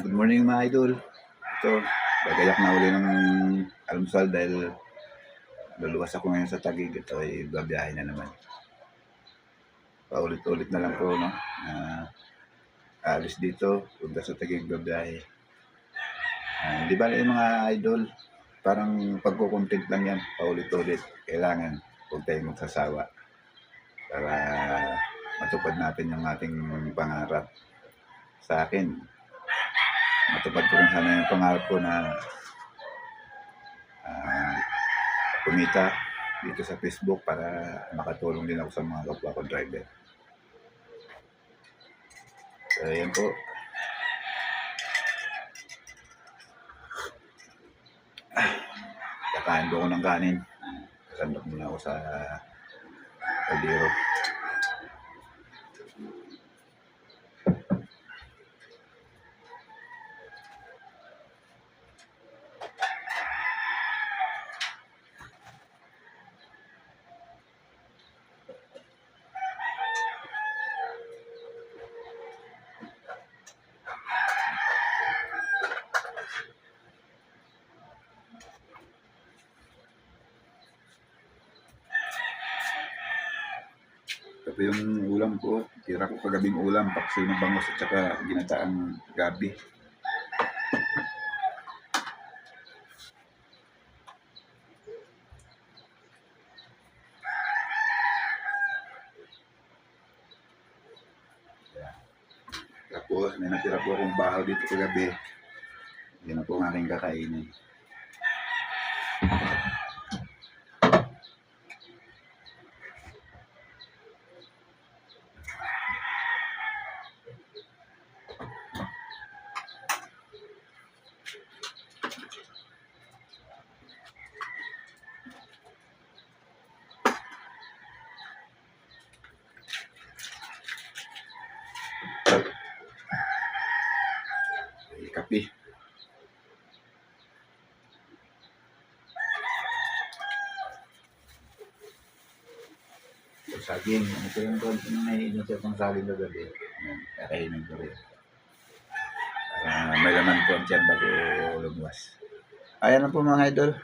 Good morning mga idol. Ito, gagayak na uli ng almusal dahil luluwas ako ngayon sa Taguig. Ito ay babiyahe na naman. Paulit-ulit na lang po, no? Aalis dito, punta sa Taguig, babiyahe. Di ba yung mga idol, parang pagkukontent lang yan, paulit-ulit. Kailangan, huwag tayong magsasawa para matupad natin yung ating pangarap. Sa akin, matupad ko rin sana yung pangarap ko na kumita dito sa Facebook para makatulong din ako sa mga kapwa ko driver. So, ayan po. Kakain po ako ng kanin. Kasandok muna ako sa kaldero. Ito yung ulam ko. Tira ko kagabing ulam, paksiw ng bangus at saka ginataang gabi. Tapos may natira po akong bahaw dito kagabi. Yan na po ang aking kakainin. Kape. Saging. Ito yung naiinit itong saging na gabi. Kakainin ko rin. Para may laman po ang tiyan bago lumabas. Ayan na po mga idol.